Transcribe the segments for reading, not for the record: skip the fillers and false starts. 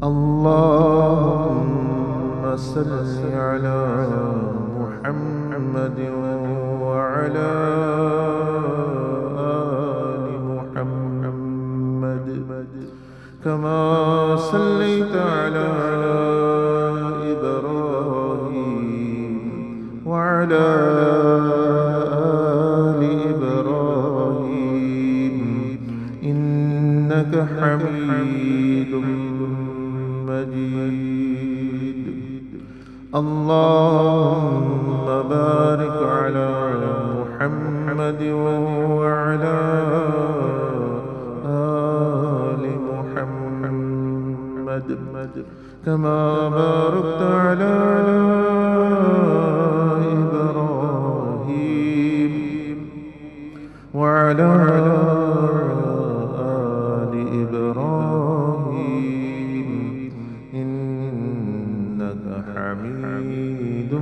اللهم صل على محمد وعلى آل محمد كما صليت على إبراهيم وعلى آل إبراهيم إنك حميد مجيد. اللهم بارك على محمد وعلى آل محمد كما باركت على إبراهيم وعلى آل إبراهيم إنك حميد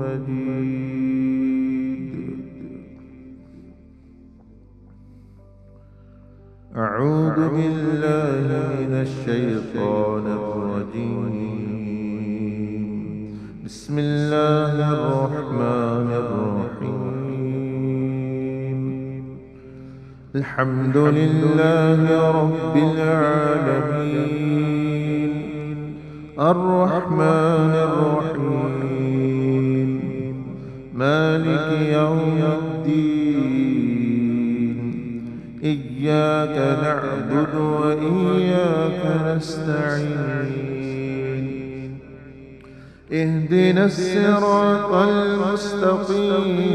مجيد. أعوذ بالله من الشيطان الرجيم. بسم الله الرحمن الرحيم. الحمد لله رب العالمين الرحمن الرحيم مالك يوم الدين. إياك نعبد وإياك نستعين. اهدنا الصراط المستقيم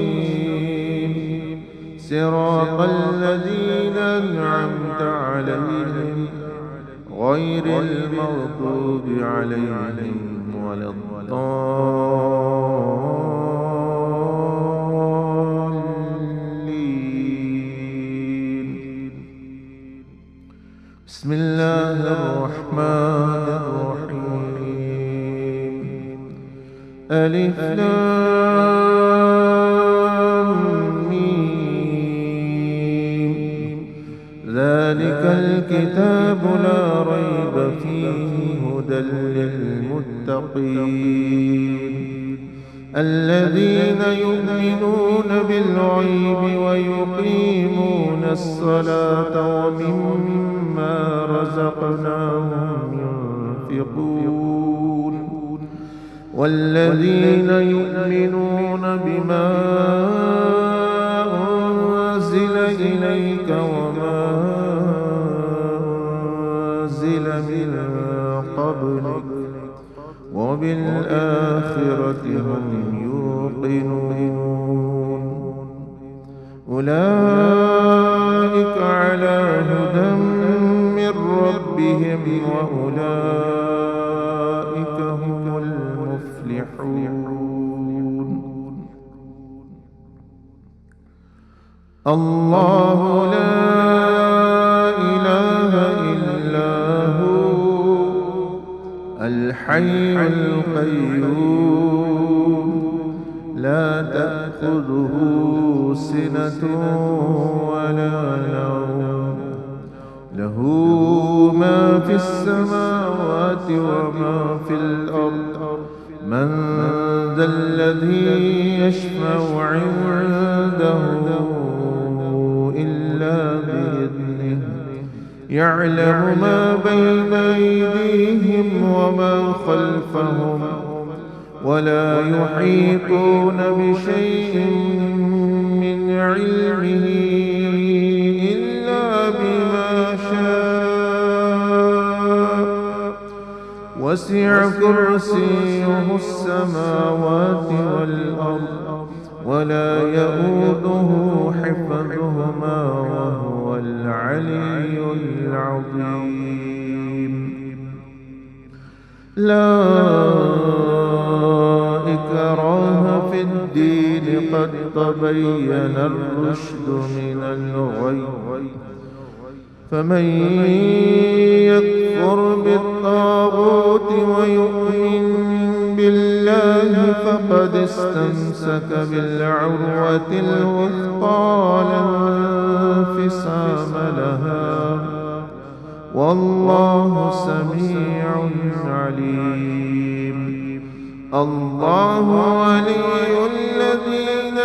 صراط الذين أنعمت عليهم غير المغضوب عليهم ولا الضالين. بسم الله الرحمن الرحيم. ألف لام ميم. ذلك الكتاب لا ريب فيه هدى للمتقين الذين يؤمنون بالغيب ويقيمون الصلاة ومما رزقناهم ينفقون والذين يؤمنون بما أنزل إليك وما أنزل من قبلك وبالآخرة هم يوقنون. أولئك على هدى من ربهم وأولئك هم المفلحون. الله لا إله إلا هو الحي القيوم لا تأخذه سنة ولا نوم له ما في السماوات وما في الأرض. من ذا الذي يشفع عنده إلا بإذنه يعلم ما بين أيديهم وما خلفهم ولا يحيطون بشيء من علمه إلا بما شاء. وسع كرسيه السماوات والأرض ولا يؤوده حفظهما وهو العلي العظيم. لا إكراه في الدين قد تبين الرشد من الغي. فمن يكفر بالطاغوت ويؤمن بالله فقد استمسك بالعروة الوثقى لا انفصام لها والله سميع عليم. الله ولي الذين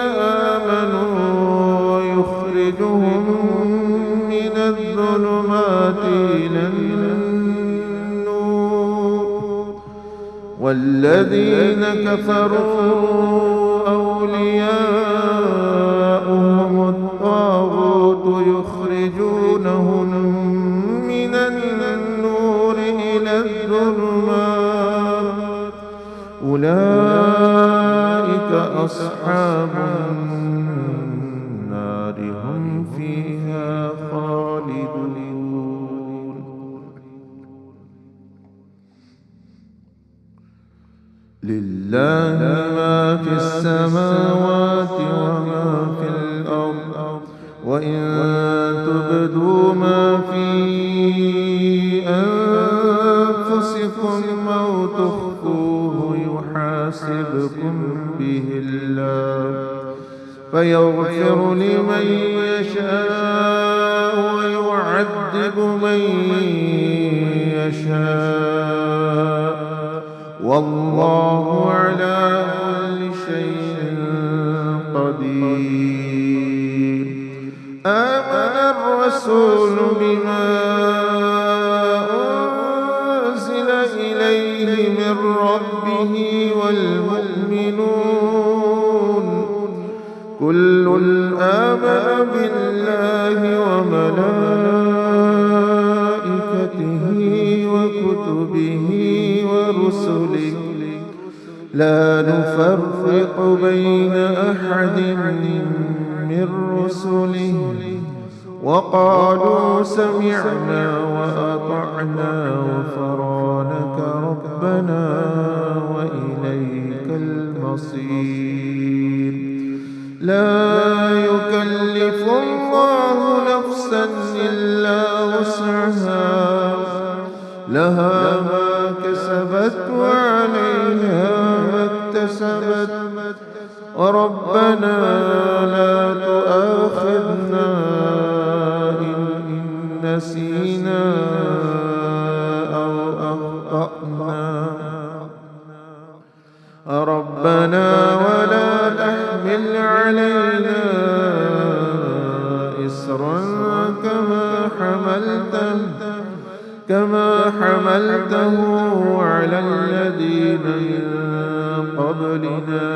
آمنوا ويخرجهم من الظلمات إلى النور، والذين كفروا أولياؤهم الطاغوت يخرجونهم من النور إلى الظلمات، أولئك أصحاب النار هم فيها خالدون. لله ما في السماوات وما في الأرض، وإن تبدوا ما في أنفسكم أو تخفوه يحاسبكم به الله، فيغفر لمن يشاء ويعذب من يشاء، والله على كل شيء قدير. آمن الرسول بما أنزل إليه من ربه والمؤمنون كل آمن بالله وملائكته وكتبه ورسله لا نفرق بين أحد من رسله، وقالوا سمعنا وأطعنا غفرانك ربنا وإليك المصير. لا يكلف الله نفسا إلا وسعها، لها ما كسبت وعليها ما اكتسبت، وربنا لا تؤاخذنا إن نسينا أو أخطأنا، ربنا ولا تحمل علينا إصرا كما حملته على الذين من قبلنا،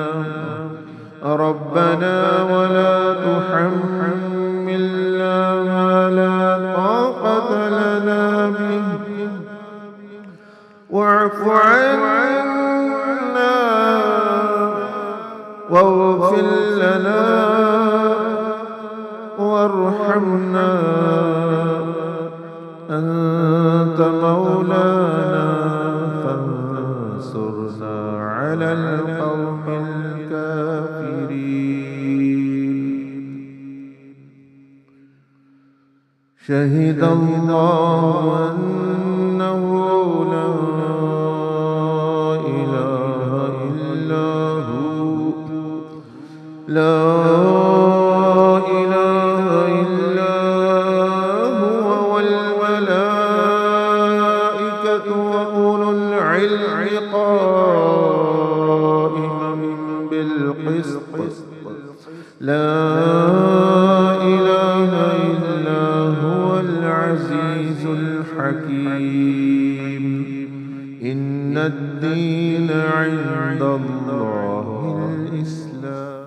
ربنا ولا تحملنا ما لا طاقة لنا به، واعف عنا واغفر لنا وارحمنا، أنت مولانا فانصرنا على القوم الكافرين. شهد الله أنه لا إله إلا هو، لا إله إلا هو، والملائكة وأولو العلم قائما بالقسط، لا إله إلا هو العزيز الحكيم. إن الدين عند الله الإسلام.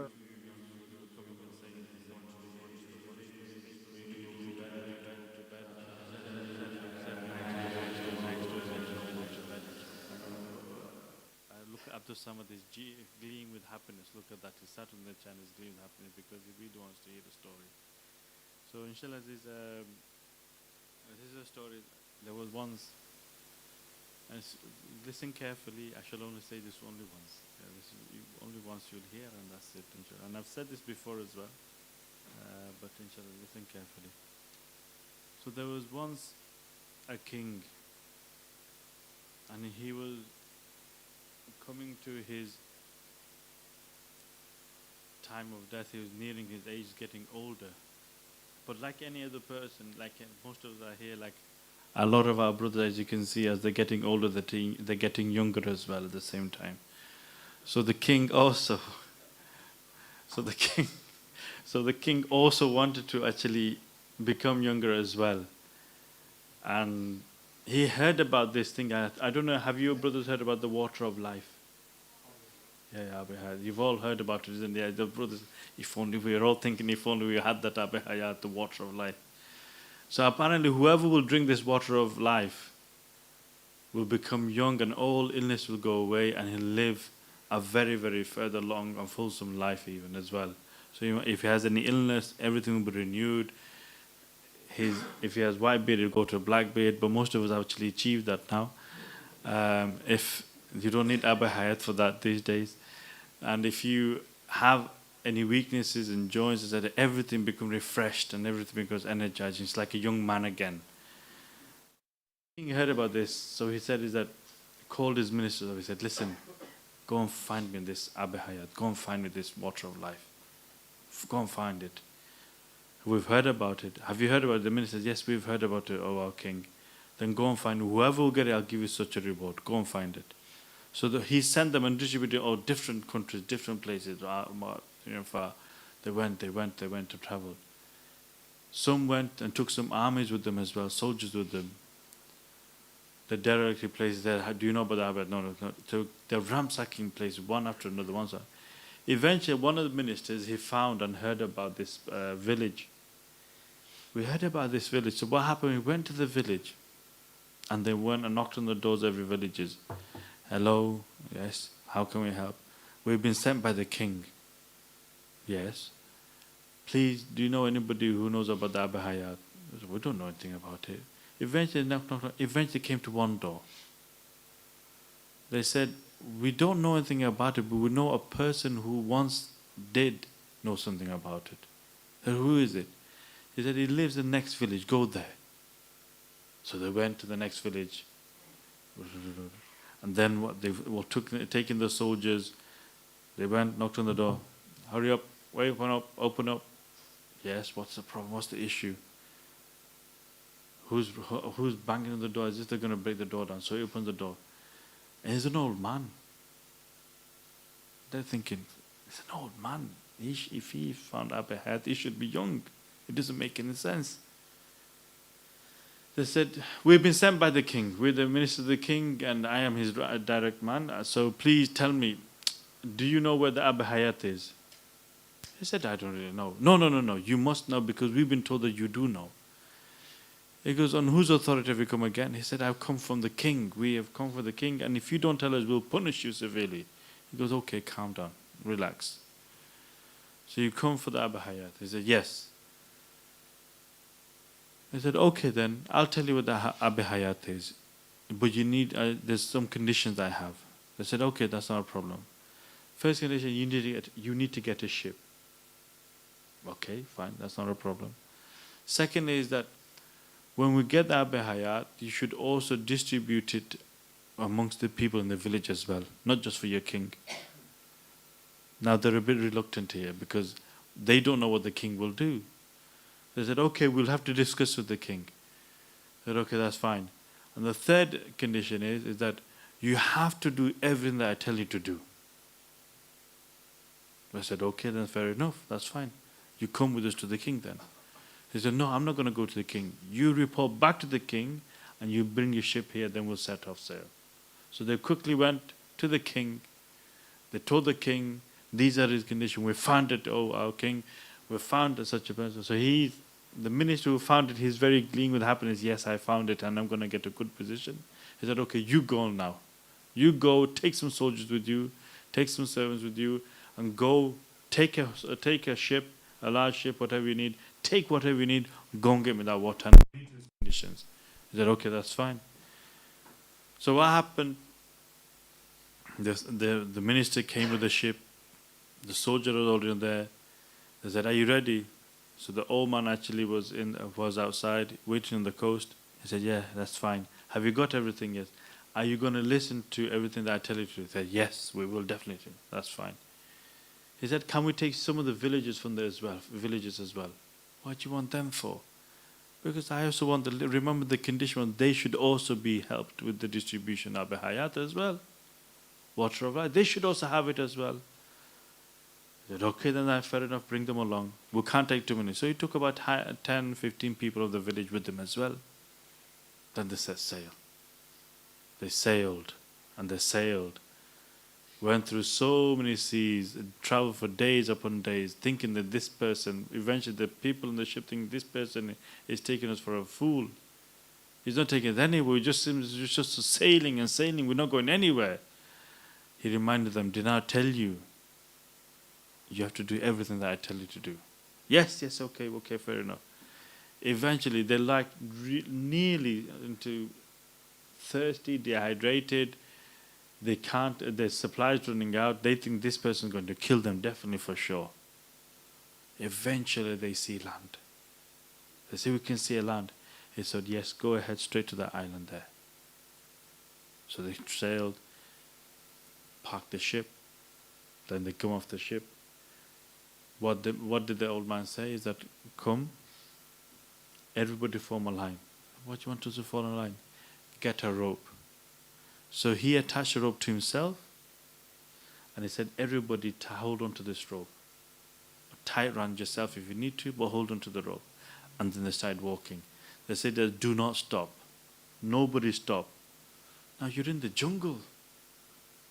Look, Abdul Samad is gleaming with happiness. Look at that. He sat on the channel, is gleaming with happiness because he really wants to hear the story. So, inshallah, this is a story. There was once, and listen carefully. I shall only say this only once. Only once you'll hear, and that's it, inshallah. And I've said this before as well, but inshallah, listen carefully. So there was once a king, and he was coming to his time of death. He was nearing his age, getting older. But like any other person, like most of us are here, like A lot of our brothers, as you can see, as they're getting older, they're getting younger as well at the same time. So the king also, so the king, so the king also wanted to actually become younger as well. And he heard about this thing. I don't know, have you brothers heard about the water of life? Yeah, Abu Hayat. You've all heard about it, isn't it? Yeah, the brothers, if only we were all thinking, if only we had that Abu Hayat, the water of life. So apparently, whoever will drink this water of life will become young, and all illness will go away, and he'll live a very, very further long and fulsome life even as well. So if he has any illness, everything will be renewed. If he has white beard, he'll go to a black beard. But most of us have actually achieved that now. If you don't need Abu Hayat for that these days, and if you have any weaknesses and joints, that everything becomes refreshed and everything becomes energized. It's like a young man again. He heard about this, so he said, called his ministers. He said, listen, go and find me this Abu Hayat. Go and find me this water of life. Go and find it. We've heard about it. Have you heard about it? The minister says, yes, we've heard about it, O our king. Then go and find it. Whoever will get it, I'll give you such a reward. Go and find it. So he sent them and distributed all different countries, different places. Far. They went to travel. Some went and took some armies with them as well, soldiers with them. The directly places there. Do you know about that? No. So they're ransacking places one after another. Eventually, one of the ministers, he found and heard about this village. We heard about this village. So what happened? We went to the village, and they went and knocked on the doors of every villages. Hello, yes. How can we help? We've been sent by the king. Yes. Please, do you know anybody who knows about the Abu Hayat? We don't know anything about it. Eventually came to one door. They said, we don't know anything about it, but we know a person who once did know something about it. I said, who is it? He said, he lives in the next village, go there. So they went to the next village. And then taking the soldiers, they went, knocked on the door. Hurry up, open up. Yes, what's the problem? What's the issue? Who's banging on the door? Is this they're going to break the door down? So he opens the door. And he's an old man. They're thinking, he's an old man. If he found Abu Hayat, he should be young. It doesn't make any sense. They said, we've been sent by the king. We're the minister of the king, and I am his direct man. So please tell me, do you know where the Abu Hayat is? He said, I don't really know. No. You must know because we've been told that you do know. He goes, on whose authority have you come again? He said, I've come from the king. We have come from the king, and if you don't tell us, we'll punish you severely. He goes, okay, calm down, relax. So you come for the Abu Hayat? He said, yes. He said, okay then, I'll tell you what the Abu Hayat is. But you need, there's some conditions I have. They said, okay, that's not a problem. First condition, you need to get a ship. Okay, fine, that's not a problem. Second is that when we get the Abu Hayat, you should also distribute it amongst the people in the village as well, not just for your king. Now they're a bit reluctant here because they don't know what the king will do. They said, okay, we'll have to discuss with the king. They said, okay, that's fine. And the third condition is that you have to do everything that I tell you to do. I said, okay, then fair enough, that's fine. You come with us to the king then. He said, no, I'm not going to go to the king. You report back to the king and you bring your ship here, then we'll set off sail. So they quickly went to the king. They told the king, these are his conditions. We found it, oh, our king. We found such a person. So the minister who found it, he's very gleaming with happiness. Yes, I found it and I'm going to get a good position. He said, okay, you go now. You go, take some soldiers with you, take some servants with you, and go take a ship, a large ship, whatever you need. Take whatever you need, go and get me that water and meet his conditions. He said, okay, that's fine. So what happened? The minister came with the ship. The soldier was already there. They said, are you ready? So the old man actually was outside, waiting on the coast. He said, yeah, that's fine. Have you got everything? Yes. Are you going to listen to everything that I tell you to? He said, yes, we will definitely. That's fine. He said, can we take some of the villages from there as well? Villages as well. What do you want them for? Because I also want to remember the condition when they should also be helped with the distribution of Hayat as well. Water of life, they should also have it as well. I said, okay, then that's fair enough, bring them along. We can't take too many. So he took about 10, 15 people of the village with him as well. Then they set sail. They sailed, and they sailed. Went through so many seas, traveled for days upon days, thinking that this person, eventually the people in the ship think this person is taking us for a fool. He's not taking us anywhere, we're just sailing and sailing, we're not going anywhere. He reminded them, did I tell you, you have to do everything that I tell you to do? Yes, okay, fair enough. Eventually, they're like nearly into thirsty, dehydrated. They can't, their supplies running out. They think this person is going to kill them, definitely for sure. Eventually, they see land. They say, we can see a land. He said, yes, go ahead straight to that island there. So they sailed, parked the ship. Then they come off the ship. What did the old man say is that, come, everybody form a line. What do you want us to form a line? Get a rope. So he attached a rope to himself, and he said, everybody hold on to this rope. Tie it around yourself if you need to, but hold on to the rope. And then they started walking. They said, do not stop. Nobody stop. Now you're in the jungle.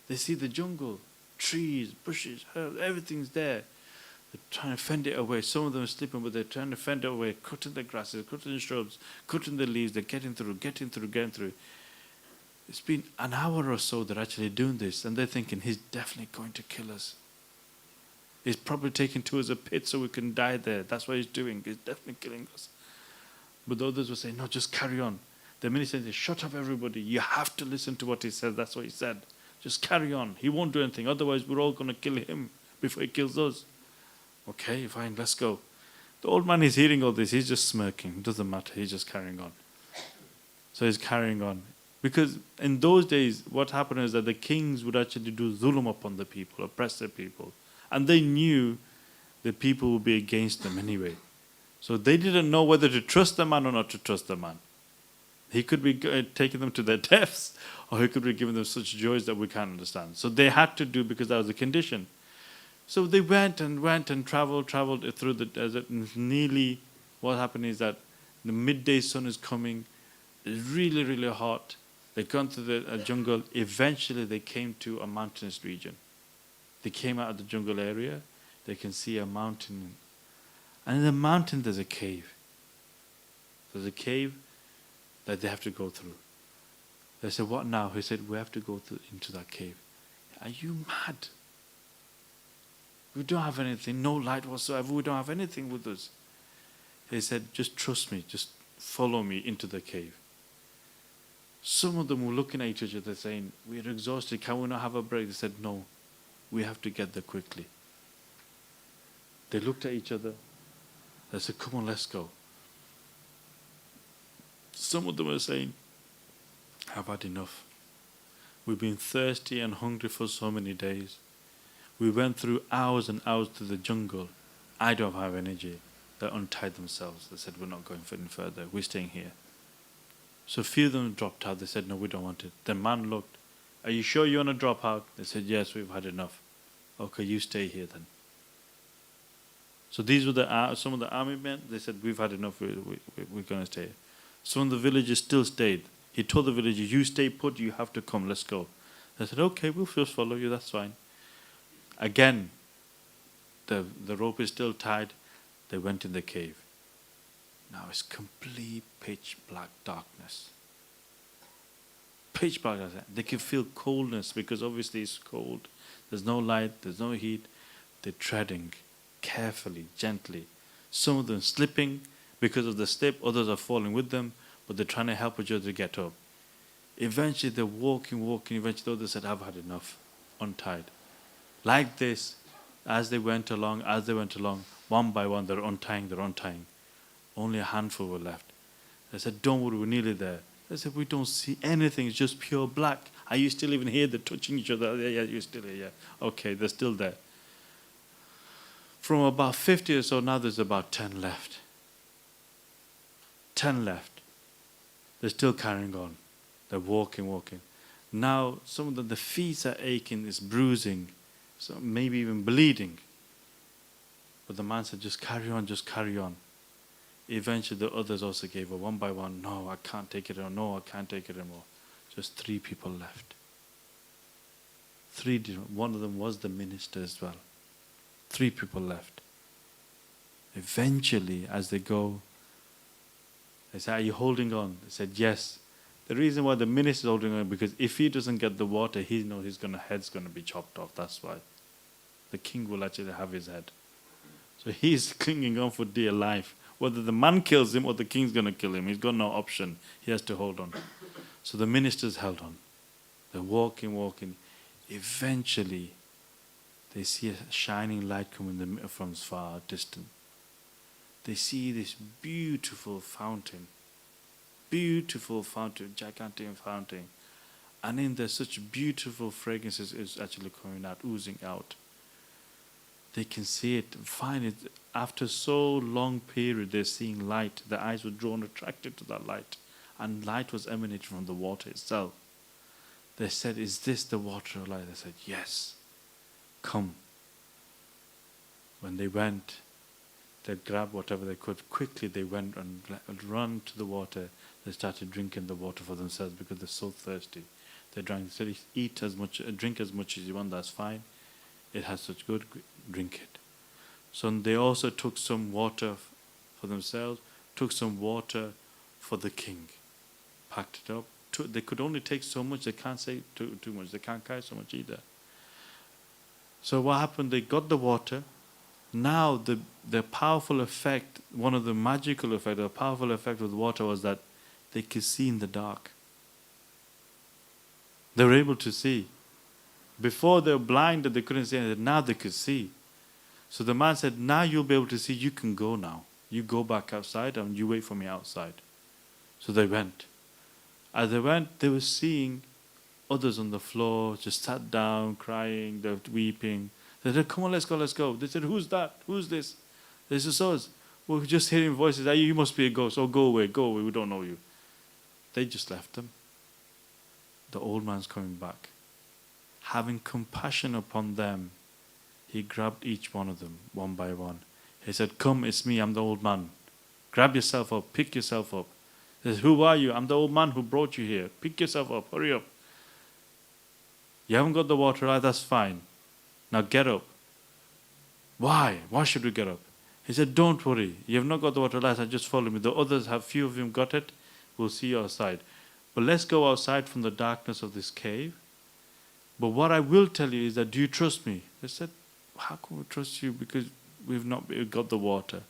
They see the jungle. Trees, bushes, herbs, everything's there. They're trying to fend it away. Some of them are sleeping, but they're trying to fend it away, cutting the grasses, cutting the shrubs, cutting the leaves. They're getting through. It's been an hour or so they're actually doing this, and they're thinking, he's definitely going to kill us. He's probably taken to us a pit so we can die there. That's what he's doing. He's definitely killing us. But the others were saying, no, just carry on. The minute he said, shut up everybody. You have to listen to what he said. That's what he said. Just carry on. He won't do anything. Otherwise, we're all going to kill him before he kills us. Okay, fine, let's go. The old man is hearing all this. He's just smirking. It doesn't matter. He's just carrying on. So he's carrying on. Because in those days, what happened is that the kings would actually do zulm upon the people, oppress the people. And they knew the people would be against them anyway. So they didn't know whether to trust the man or not to trust the man. He could be taking them to their deaths, or he could be giving them such joys that we can't understand. So they had to do, because that was the condition. So they went and traveled through the desert. And nearly, what happened is that the midday sun is coming. It's really, really hot. They'd gone through the jungle. Eventually, they came to a mountainous region. They came out of the jungle area. They can see a mountain. And in the mountain, there's a cave. There's a cave that they have to go through. They said, what now? He said, we have to go into that cave. Are you mad? We don't have anything, no light whatsoever. We don't have anything with us. He said, just trust me. Just follow me into the cave. Some of them were looking at each other saying, we're exhausted. Can we not have a break? They said, no, we have to get there quickly. They looked at each other. They said, come on, let's go. Some of them were saying, I've had enough. We've been thirsty and hungry for so many days. We went through hours and hours to the jungle. I don't have energy. They untied themselves. They said, we're not going any further. We're staying here. So a few of them dropped out. They said, no, we don't want it. The man looked, are you sure you want to drop out? They said, yes, we've had enough. Okay, you stay here then. So these were some of the army men. They said, we've had enough. We're going to stay here. Some of the villagers still stayed. He told the villagers, you stay put, you have to come, let's go. They said, okay, we'll just follow you, that's fine. Again, the rope is still tied. They went in the cave. Now it's complete pitch black darkness. Pitch black darkness. They can feel coldness because obviously it's cold. There's no light, there's no heat. They're treading carefully, gently. Some of them slipping because of the slip, others are falling with them, but they're trying to help each other to get up. Eventually they're walking. Eventually the others said, I've had enough. Untied. Like this, as they went along, one by one, they're untying. Only a handful were left. They said, don't worry, we're nearly there. They said, we don't see anything, it's just pure black. Are you still even here? They're touching each other. Yeah, you're still here, yeah. Okay, they're still there. From about 50 or so, now there's about 10 left. 10 left. They're still carrying on. They're walking. Now, some of them, the feet are aching, it's bruising, so maybe even bleeding. But the man said, just carry on, just carry on. Eventually, the others also gave up one by one. No, I can't take it anymore. No, I can't take it anymore. Just 3 people left. 3 didn't. One of them was the minister as well. 3 people left. Eventually, as they go, they said, are you holding on? They said, yes. The reason why the minister is holding on is because if he doesn't get the water, he knows his head's going to be chopped off. That's why. The king will actually have his head. So he's clinging on for dear life. Whether the man kills him or the king's going to kill him, he's got no option. He has to hold on. So the ministers held on. They're walking. Eventually, they see a shining light coming from far distant. They see this beautiful fountain, gigantic fountain. And in there, such beautiful fragrances is actually coming out, oozing out. They can see it, find it. After so long period, they're seeing light. Their eyes were drawn, attracted to that light. And light was emanating from the water itself. They said, is this the water of life? They said, yes. Come. When they went, they grabbed whatever they could. Quickly they went and run to the water. They started drinking the water for themselves because they're so thirsty. They drank. They said, eat as much, drink as much as you want. That's fine. It has such good. Drink it. So they also took some water for themselves. Took some water for the king. Packed it up. They could only take so much. They can't say too much. They can't carry so much either. So what happened? They got the water. Now the powerful effect, one of the magical effects, the powerful effect of the water was that they could see in the dark. They were able to see. Before they were blinded, they couldn't see anything. Now they could see. So the man said, now you'll be able to see. You can go now. You go back outside and you wait for me outside. So they went. As they went, they were seeing others on the floor, just sat down, crying, they were weeping. They said, come on, let's go. They said, who's that? Who's this? They said, so we're just hearing voices. You must be a ghost. Oh, go away, we don't know you. They just left them. The old man's coming back. Having compassion upon them, he grabbed each one of them, one by one. He said, come, it's me, I'm the old man. Grab yourself up, pick yourself up. He says, who are you? I'm the old man who brought you here. Pick yourself up, hurry up. You haven't got the water, right? That's fine. Now get up. Why? Why should we get up? He said, don't worry. You have not got the water, right? Just follow me. The others have, few of them got it. We'll see you outside. But let's go outside from the darkness of this cave. But what I will tell you is that, do you trust me? They said, how can we trust you? Because we've not got the water.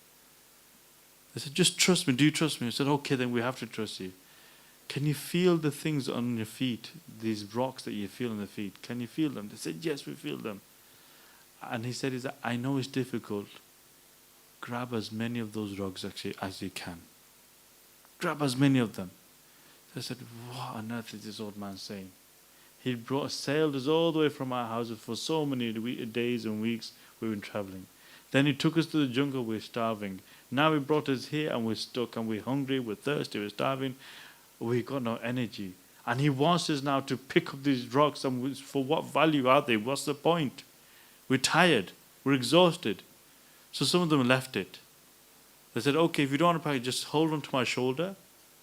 They said, just trust me. Do you trust me? I said, okay, then we have to trust you. Can you feel the things on your feet? These rocks that you feel on the feet. Can you feel them? They said, yes, we feel them. And he said, I know it's difficult. Grab as many of those rocks actually as you can. Grab as many of them. I said, what on earth is this old man saying? He sailed us all the way from our houses for so many days and weeks we've been traveling. Then he took us to the jungle, we're starving. Now he brought us here and we're stuck and we're hungry, we're thirsty, we're starving. We've got no energy. And he wants us now to pick up these rocks, and for what value are they? What's the point? We're tired, we're exhausted. So some of them left it. They said, okay, if you don't want to pack it, just hold on to my shoulder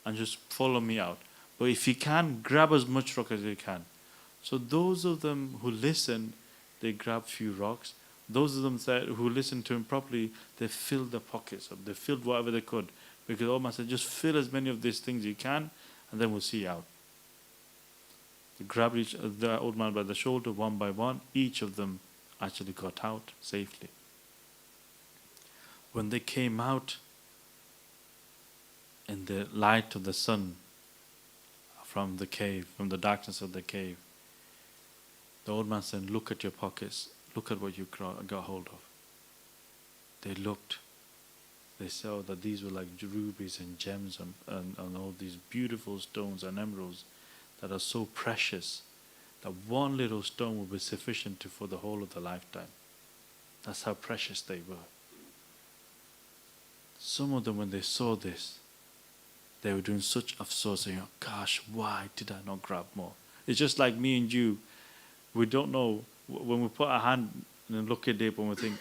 and just follow me out. But if you can, grab as much rock as you can. So those of them who listened, they grabbed few rocks. Those of them who listened to him properly, they filled their pockets up. They filled whatever they could. Because the old man said, just fill as many of these things you can, and then we'll see you out. They grabbed the old man by the shoulder, one by one. Each of them actually got out safely. When they came out in the light of the sun from the cave, from the darkness of the cave, the old man said, look at your pockets. Look at what you got hold of. They looked. They saw that these were like rubies and gems and all these beautiful stones and emeralds that are so precious that one little stone would be sufficient for the whole of the lifetime. That's how precious they were. Some of them, when they saw this, they were doing such afsoos, saying, oh, gosh, why did I not grab more? It's just like me and you. We don't know, when we put our hand and look at it, when we think,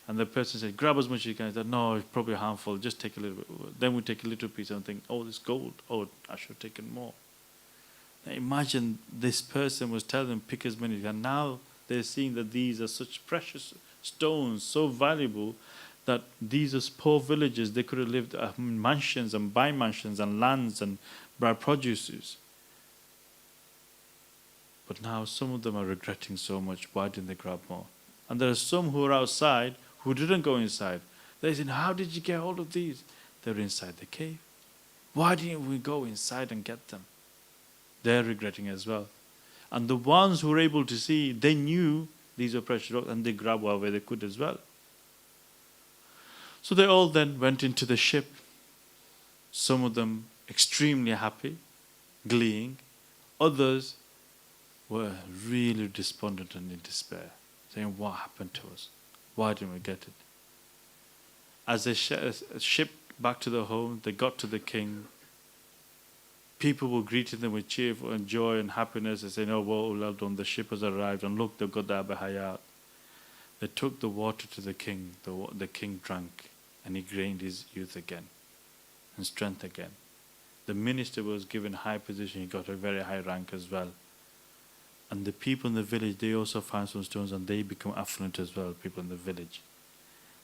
and the person said, grab as much as you can. I said, no, it's probably harmful, just take a little bit. Then we take a little piece and think, oh, it's gold. Oh, I should have taken more. Now imagine this person was telling them, pick as many, and now they're seeing that these are such precious stones, so valuable, that these are poor villages, they could have lived in mansions and buy mansions and lands and buy produces. But now some of them are regretting so much, why didn't they grab more? And there are some who are outside who didn't go inside. They said, how did you get hold of these? They were inside the cave. Why didn't we go inside and get them? They're regretting as well. And the ones who were able to see, they knew these were precious rocks and they grabbed whatever they could as well. So they all then went into the ship. Some of them extremely happy, gleeing. Others were really despondent and in despair, saying, what happened to us? Why didn't we get it? As they shipped back to their home, they got to the king. People were greeting them with cheerful and joy and happiness and saying, oh, well done, the ship has arrived, and look, they've got the Abu Hayat. They took the water to the king. The king drank, and he gained his youth again and strength again. The minister was given high position. He got a very high rank as well. And the people in the village, they also found some stones and they become affluent as well, people in the village.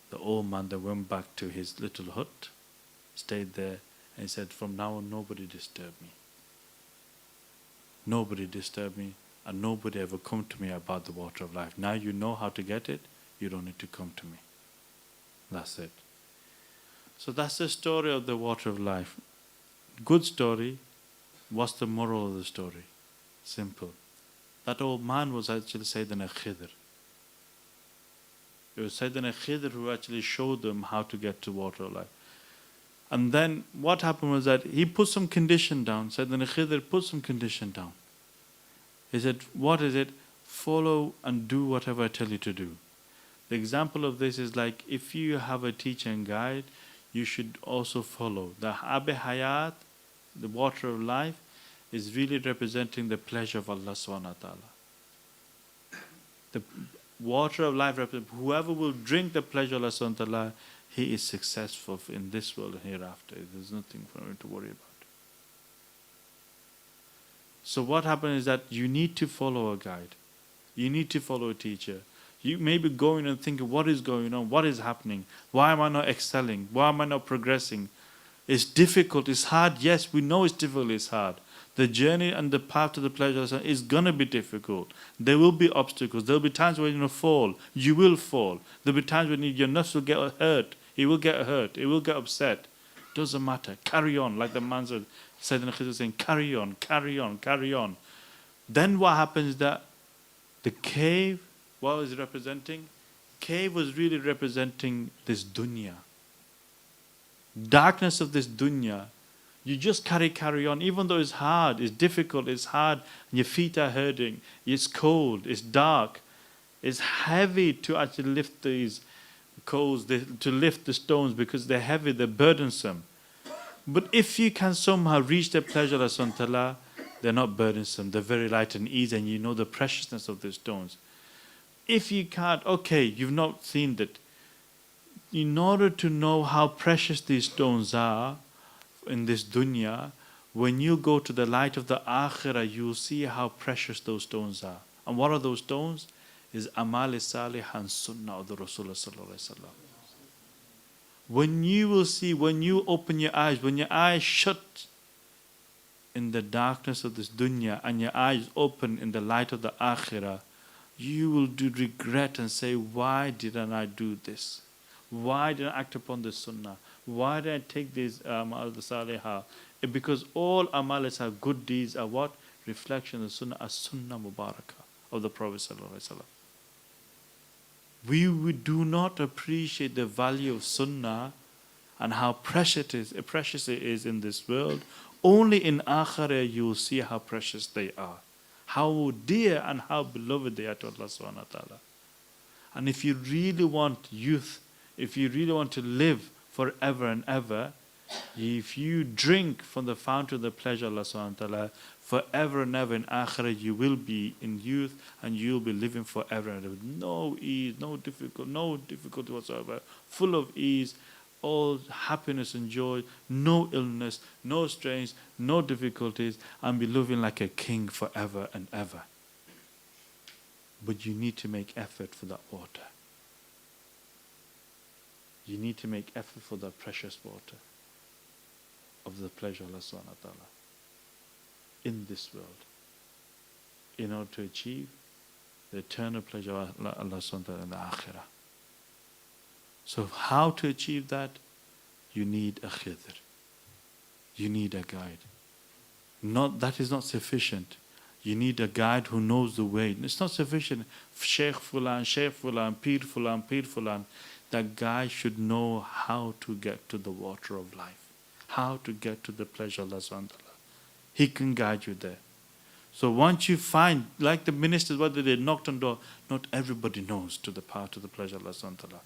The old man that went back to his little hut, stayed there, and he said, from now on, nobody disturb me. Nobody disturb me, and nobody ever come to me about the water of life. Now you know how to get it, you don't need to come to me. That's it. So that's the story of the water of life. Good story. What's the moral of the story? Simple. That old man was actually Sayyidina Khidr. It was Sayyidina Khidr who actually showed them how to get to water of life. And then what happened was that he put some condition down. Sayyidina Khidr put some condition down. He said, what is it? Follow and do whatever I tell you to do. The example of this is like, if you have a teacher and guide, you should also follow. The Abu Hayat, the water of life, is really representing the pleasure of Allah subhanahu wa ta'ala. The water of life represents whoever will drink the pleasure of Allah subhanahu wa ta'ala, he is successful in this world and hereafter. There's nothing for him to worry about. So what happens is that you need to follow a guide. You need to follow a teacher. You may be going and thinking, what is going on? What is happening? Why am I not excelling? Why am I not progressing? It's difficult, it's hard. Yes, we know it's difficult, it's hard. The journey and the path to the pleasure is going to be difficult. There will be obstacles. There will be times when you fall. You will fall. There will be times when your nafs will get hurt. He will get hurt. He will get upset. Doesn't matter. Carry on. Like the man said, Sayyidina Khidr saying, carry on, carry on, carry on. Then what happens is that the cave, what was it representing? Cave was really representing this dunya. Darkness of this dunya. You just carry on, even though it's hard, it's difficult, it's hard, and your feet are hurting, it's cold, it's dark, it's heavy to actually lift these coals, to lift the stones because they're heavy, they're burdensome. But if you can somehow reach the pleasure of Allah subhanahu wa ta'ala, they're not burdensome, they're very light and easy, and you know the preciousness of the stones. If you can't, okay, you've not seen that. In order to know how precious these stones are, in this dunya, when you go to the light of the akhirah, you'll see how precious those stones are. And what are those stones? Is amal salih and sunnah of the Rasulullah sallallahu alaihi wasallam. When you will see, when you open your eyes, when your eyes shut in the darkness of this dunya and your eyes open in the light of the akhirah, you will regret and say, why didn't I do this? Why didn't I act upon this sunnah? Why did I take these amal salihah? Because all amal salihah, good deeds, are what? Reflection of the sunnah, as sunnah mubarakah of the Prophet sallallahu alaihi wasallam. We do not appreciate the value of sunnah and how precious it is in this world. Only in akhirah you will see how precious they are, how dear and how beloved they are to Allah subhanahu wa ta'ala. And if you really want youth, if you really want to live forever and ever, If you drink from the fountain of the pleasure of Allah subhanahu wa ta'ala, forever and ever in akhirah you will be in youth and you'll be living forever and ever with no ease, no difficulty whatsoever, full of ease, all happiness and joy, no illness, no strains, no difficulties, and be living like a king forever and ever. But you need to make effort for that water. You need to make effort for that precious water of the pleasure of Allah subhanahu wa ta'ala in this world, in order to achieve the eternal pleasure of Allah subhanahu wa ta'ala in the akhirah. So how to achieve that? You need a khidr. You need a guide. That is not sufficient. You need a guide who knows the way. It's not sufficient. Sheikh Fulan, Pir Fulan. That guy should know how to get to the water of life, how to get to the pleasure of Allah subhanahu wa ta'ala. He can guide you there. So once you find, like the ministers, what they knocked on door, not everybody knows to the path to the pleasure of Allah subhanahu wa ta'ala.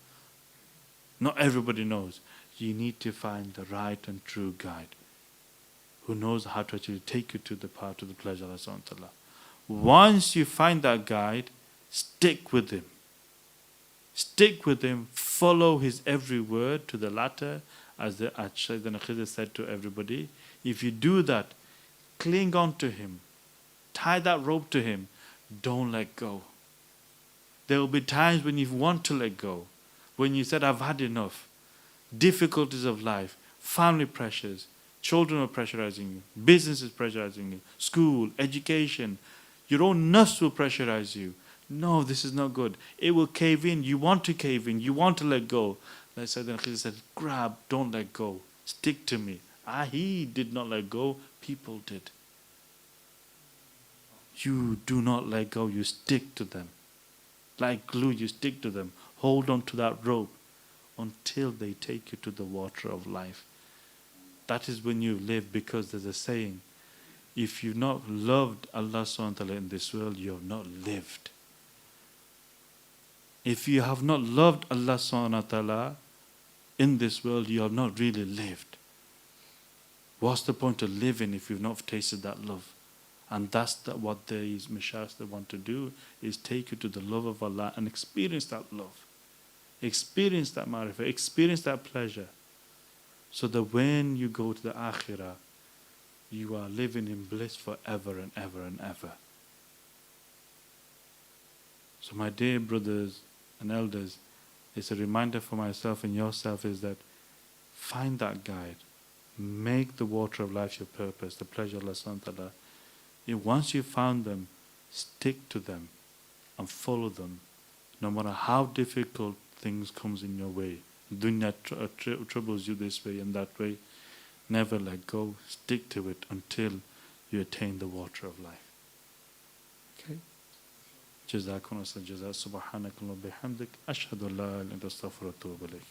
Not everybody knows. You need to find the right and true guide who knows how to actually take you to the path to the pleasure of Allah subhanahu wa ta'ala. Once you find that guide, stick with him. Stick with him, follow his every word to the latter, as the Sayyidina Khidr said to everybody. If you do that, cling on to him, tie that rope to him, don't let go. There will be times when you want to let go, when you said, I've had enough. Difficulties of life, family pressures, children are pressurizing you, business is pressurizing you, school, education, your own nafs will pressurize you. No, this is not good. It will cave in. You want to cave in. You want to let go. Like Sayyidina Khidr said, grab, don't let go. Stick to me. He did not let go. People did. You do not let go. You stick to them. Like glue, you stick to them. Hold on to that rope until they take you to the water of life. That is when you live, because there's a saying, if you've not loved Allah subhanahu wa ta'ala in this world, you have not lived. If you have not loved Allah subhanahu wa ta'ala in this world, you have not really lived. What's the point of living if you've not tasted that love? And that's what these mashayikh want to do, is take you to the love of Allah and experience that love. Experience that marifah, experience that pleasure. So that when you go to the akhirah, you are living in bliss forever and ever and ever. So my dear brothers and elders, it's a reminder for myself and yourself, is that find that guide. Make the water of life your purpose, the pleasure of Allah subhanahu wa ta'ala. Once you found them, stick to them and follow them. No matter how difficult things comes in your way, dunya troubles you this way and that way, never let go. Stick to it until you attain the water of life. Okay? جزاكم الله خير. جزاء سبحانك اللهم وبحمدك أشهد أن لا إله إلا أنت أستغفرك وأتوب إليك.